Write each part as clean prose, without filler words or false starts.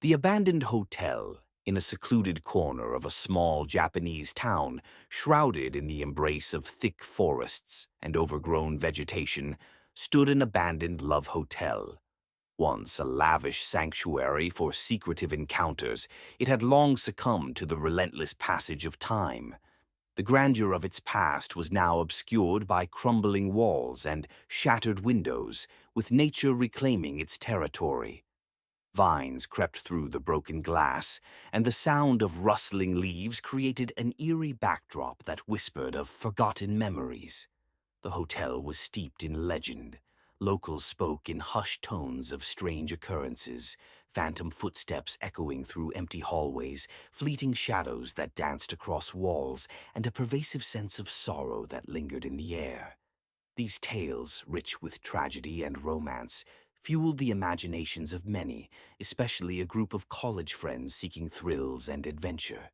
The abandoned hotel, in a secluded corner of a small Japanese town, shrouded in the embrace of thick forests and overgrown vegetation, stood an abandoned love hotel. Once a lavish sanctuary for secretive encounters, it had long succumbed to the relentless passage of time. The grandeur of its past was now obscured by crumbling walls and shattered windows, with nature reclaiming its territory. Vines crept through the broken glass, and the sound of rustling leaves created an eerie backdrop that whispered of forgotten memories. The hotel was steeped in legend. Locals spoke in hushed tones of strange occurrences, phantom footsteps echoing through empty hallways, fleeting shadows that danced across walls, and a pervasive sense of sorrow that lingered in the air. These tales, rich with tragedy and romance, fueled the imaginations of many, especially a group of college friends seeking thrills and adventure.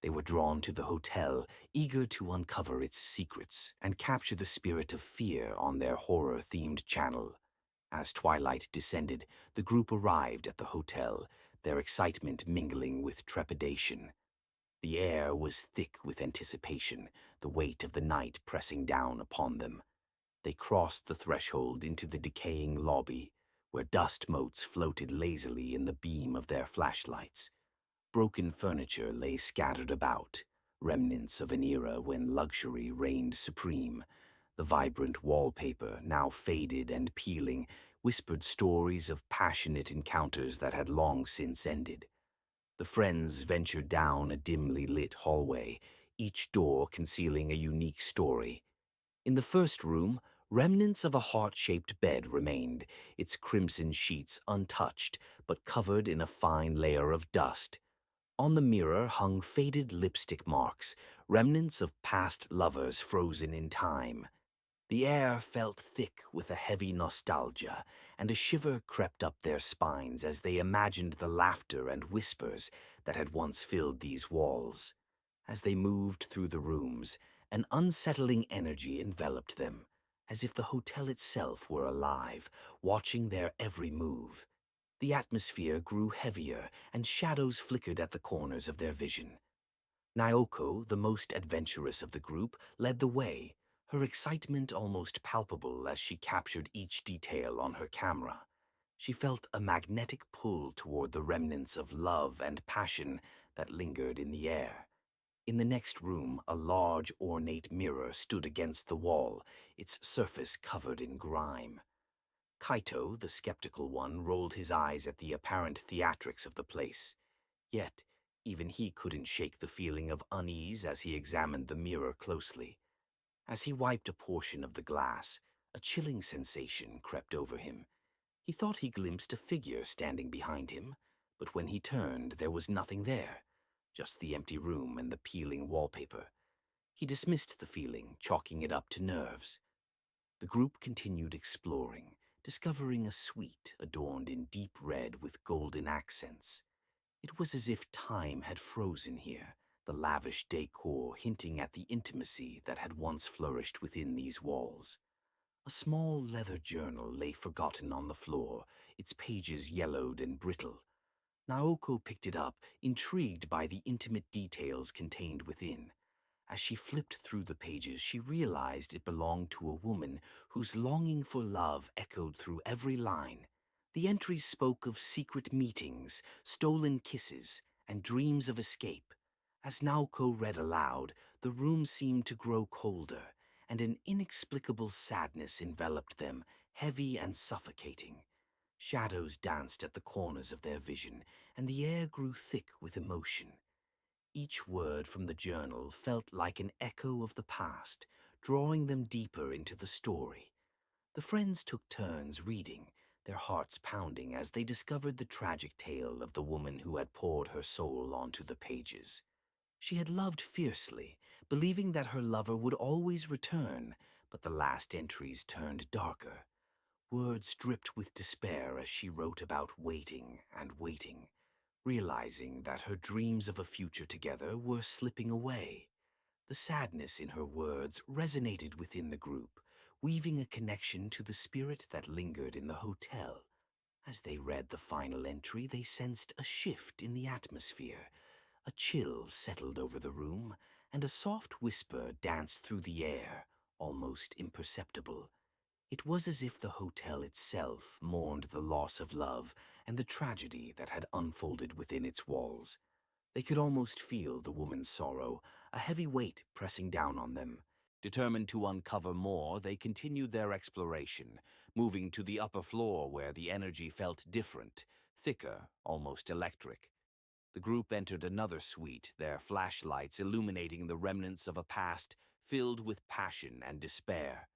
They were drawn to the hotel, eager to uncover its secrets and capture the spirit of fear on their horror-themed channel. As twilight descended, the group arrived at the hotel, their excitement mingling with trepidation. The air was thick with anticipation, the weight of the night pressing down upon them. They crossed the threshold into the decaying lobby, where dust motes floated lazily in the beam of their flashlights. Broken furniture lay scattered about, remnants of an era when luxury reigned supreme. The vibrant wallpaper, now faded and peeling, whispered stories of passionate encounters that had long since ended. The friends ventured down a dimly lit hallway, each door concealing a unique story. In the first room, remnants of a heart-shaped bed remained, its crimson sheets untouched but covered in a fine layer of dust. On the mirror hung faded lipstick marks, remnants of past lovers frozen in time. The air felt thick with a heavy nostalgia, and a shiver crept up their spines as they imagined the laughter and whispers that had once filled these walls. As they moved through the rooms, an unsettling energy enveloped them, as if the hotel itself were alive, watching their every move. The atmosphere grew heavier, and shadows flickered at the corners of their vision. Naoko, the most adventurous of the group, led the way, her excitement almost palpable as she captured each detail on her camera. She felt a magnetic pull toward the remnants of love and passion that lingered in the air. In the next room, a large, ornate mirror stood against the wall, its surface covered in grime. Kaito, the skeptical one, rolled his eyes at the apparent theatrics of the place. Yet, even he couldn't shake the feeling of unease as he examined the mirror closely. As he wiped a portion of the glass, a chilling sensation crept over him. He thought he glimpsed a figure standing behind him, but when he turned, there was nothing there, just the empty room and the peeling wallpaper. He dismissed the feeling, chalking it up to nerves. The group continued exploring, discovering a suite adorned in deep red with golden accents. It was as if time had frozen here, the lavish decor hinting at the intimacy that had once flourished within these walls. A small leather journal lay forgotten on the floor, its pages yellowed and brittle. Naoko picked it up, intrigued by the intimate details contained within. As she flipped through the pages, she realized it belonged to a woman whose longing for love echoed through every line. The entries spoke of secret meetings, stolen kisses, and dreams of escape. As Naoko read aloud, the room seemed to grow colder, and an inexplicable sadness enveloped them, heavy and suffocating. Shadows danced at the corners of their vision, and the air grew thick with emotion. Each word from the journal felt like an echo of the past, drawing them deeper into the story. The friends took turns reading, their hearts pounding as they discovered the tragic tale of the woman who had poured her soul onto the pages. She had loved fiercely, believing that her lover would always return, but the last entries turned darker. Words dripped with despair as she wrote about waiting and waiting, realizing that her dreams of a future together were slipping away. The sadness in her words resonated within the group, weaving a connection to the spirit that lingered in the hotel. As they read the final entry, they sensed a shift in the atmosphere. A chill settled over the room, and a soft whisper danced through the air, almost imperceptible. It was as if the hotel itself mourned the loss of love and the tragedy that had unfolded within its walls. They could almost feel the woman's sorrow, a heavy weight pressing down on them. Determined to uncover more, they continued their exploration, moving to the upper floor where the energy felt different, thicker, almost electric. The group entered another suite, their flashlights illuminating the remnants of a past filled with passion and despair.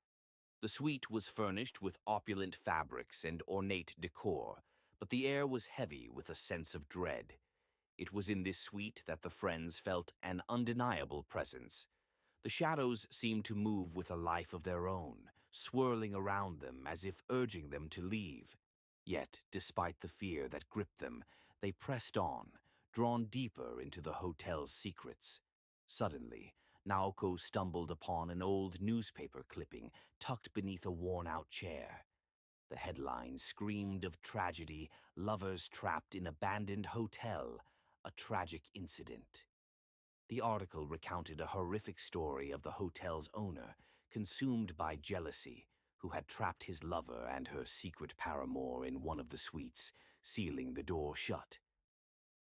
The suite was furnished with opulent fabrics and ornate decor, but the air was heavy with a sense of dread. It was in this suite that the friends felt an undeniable presence. The shadows seemed to move with a life of their own, swirling around them as if urging them to leave. Yet, despite the fear that gripped them, they pressed on, drawn deeper into the hotel's secrets. Suddenly, Naoko stumbled upon an old newspaper clipping tucked beneath a worn-out chair. The headline screamed of tragedy, lovers trapped in abandoned hotel, a tragic incident. The article recounted a horrific story of the hotel's owner, consumed by jealousy, who had trapped his lover and her secret paramour in one of the suites, sealing the door shut.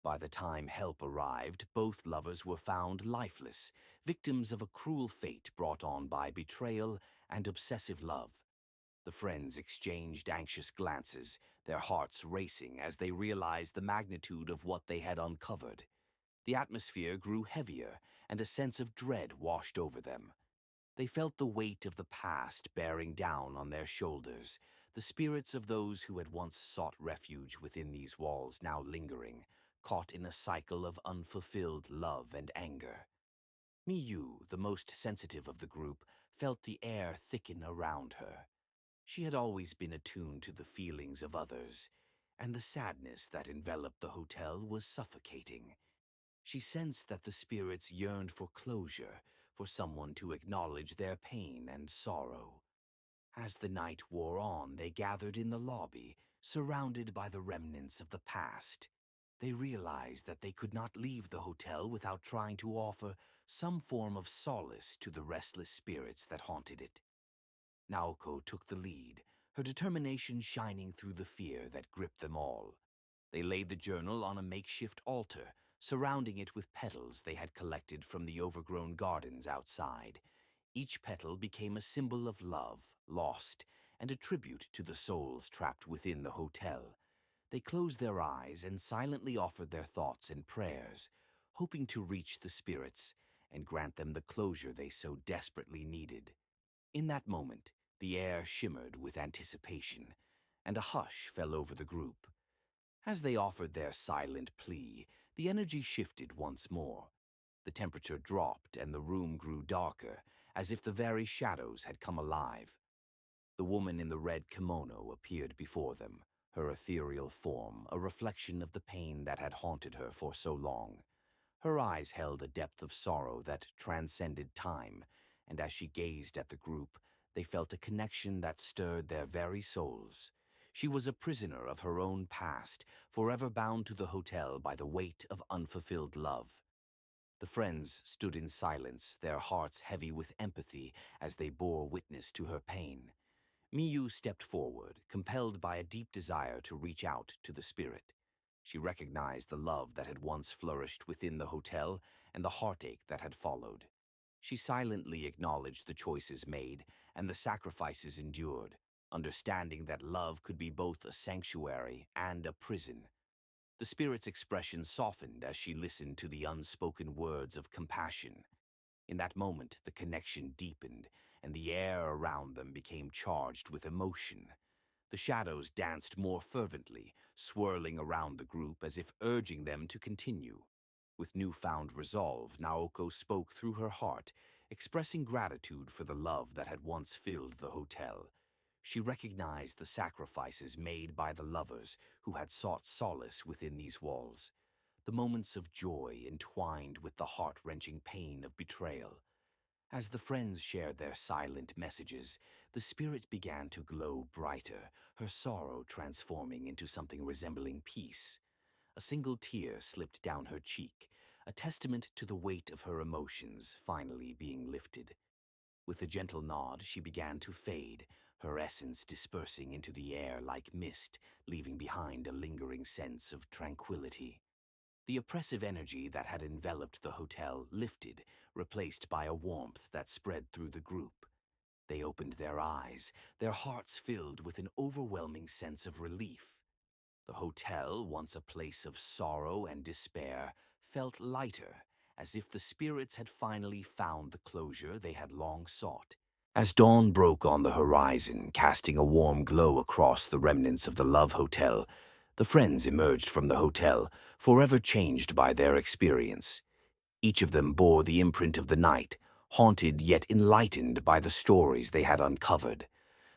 By the time help arrived, both lovers were found lifeless, victims of a cruel fate brought on by betrayal and obsessive love. The friends exchanged anxious glances, their hearts racing as they realized the magnitude of what they had uncovered. The atmosphere grew heavier, and a sense of dread washed over them. They felt the weight of the past bearing down on their shoulders, the spirits of those who had once sought refuge within these walls now lingering, caught in a cycle of unfulfilled love and anger. Miyu, the most sensitive of the group, felt the air thicken around her. She had always been attuned to the feelings of others, and the sadness that enveloped the hotel was suffocating. She sensed that the spirits yearned for closure, for someone to acknowledge their pain and sorrow. As the night wore on, they gathered in the lobby, surrounded by the remnants of the past. They realized that they could not leave the hotel without trying to offer some form of solace to the restless spirits that haunted it. Naoko took the lead, her determination shining through the fear that gripped them all. They laid the journal on a makeshift altar, surrounding it with petals they had collected from the overgrown gardens outside. Each petal became a symbol of love, lost, and a tribute to the souls trapped within the hotel. They closed their eyes and silently offered their thoughts and prayers, hoping to reach the spirits and grant them the closure they so desperately needed. In that moment, the air shimmered with anticipation, and a hush fell over the group. As they offered their silent plea, the energy shifted once more. The temperature dropped and the room grew darker, as if the very shadows had come alive. The woman in the red kimono appeared before them, her ethereal form a reflection of the pain that had haunted her for so long. Her eyes held a depth of sorrow that transcended time, and as she gazed at the group, they felt a connection that stirred their very souls. She was a prisoner of her own past, forever bound to the hotel by the weight of unfulfilled love. The friends stood in silence, their hearts heavy with empathy as they bore witness to her pain. Miyu stepped forward, compelled by a deep desire to reach out to the spirit. She recognized the love that had once flourished within the hotel and the heartache that had followed. She silently acknowledged the choices made and the sacrifices endured, understanding that love could be both a sanctuary and a prison. The spirit's expression softened as she listened to the unspoken words of compassion. In that moment, the connection deepened, and the air around them became charged with emotion. The shadows danced more fervently, swirling around the group as if urging them to continue. With newfound resolve, Naoko spoke through her heart, expressing gratitude for the love that had once filled the hotel. She recognized the sacrifices made by the lovers who had sought solace within these walls, the moments of joy entwined with the heart-wrenching pain of betrayal. As the friends shared their silent messages, the spirit began to glow brighter, her sorrow transforming into something resembling peace. A single tear slipped down her cheek, a testament to the weight of her emotions finally being lifted. With a gentle nod, she began to fade, her essence dispersing into the air like mist, leaving behind a lingering sense of tranquility. The oppressive energy that had enveloped the hotel lifted, replaced by a warmth that spread through the group. They opened their eyes, their hearts filled with an overwhelming sense of relief. The hotel, once a place of sorrow and despair, felt lighter, as if the spirits had finally found the closure they had long sought. As dawn broke on the horizon, casting a warm glow across the remnants of the Love Hotel, the friends emerged from the hotel, forever changed by their experience. Each of them bore the imprint of the night, haunted yet enlightened by the stories they had uncovered.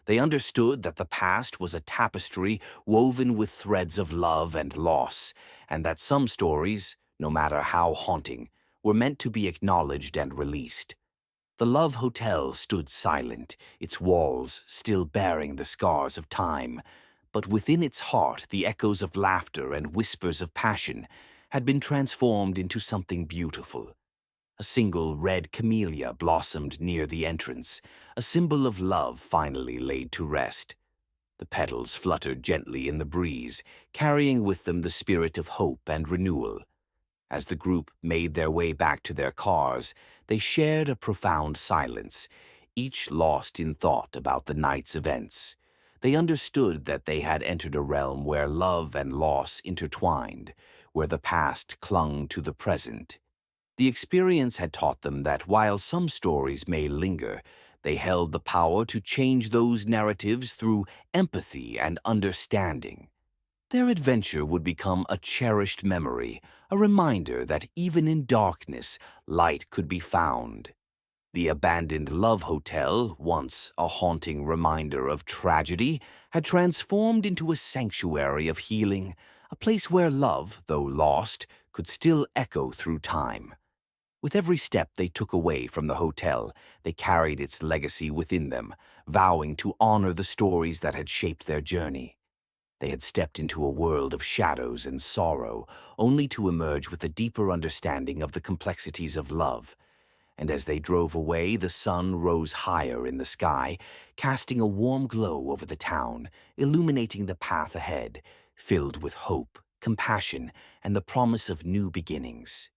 They understood that the past was a tapestry woven with threads of love and loss, and that some stories, no matter how haunting, were meant to be acknowledged and released. The Love Hotel stood silent, its walls still bearing the scars of time, but within its heart the echoes of laughter and whispers of passion had been transformed into something beautiful. A single red camellia blossomed near the entrance, a symbol of love finally laid to rest. The petals fluttered gently in the breeze, carrying with them the spirit of hope and renewal. As the group made their way back to their cars, they shared a profound silence, each lost in thought about the night's events. They understood that they had entered a realm where love and loss intertwined, where the past clung to the present. The experience had taught them that while some stories may linger, they held the power to change those narratives through empathy and understanding. Their adventure would become a cherished memory, a reminder that even in darkness, light could be found. The abandoned Love Hotel, once a haunting reminder of tragedy, had transformed into a sanctuary of healing, a place where love, though lost, could still echo through time. With every step they took away from the hotel, they carried its legacy within them, vowing to honor the stories that had shaped their journey. They had stepped into a world of shadows and sorrow, only to emerge with a deeper understanding of the complexities of love. And as they drove away, the sun rose higher in the sky, casting a warm glow over the town, illuminating the path ahead, filled with hope, compassion, and the promise of new beginnings.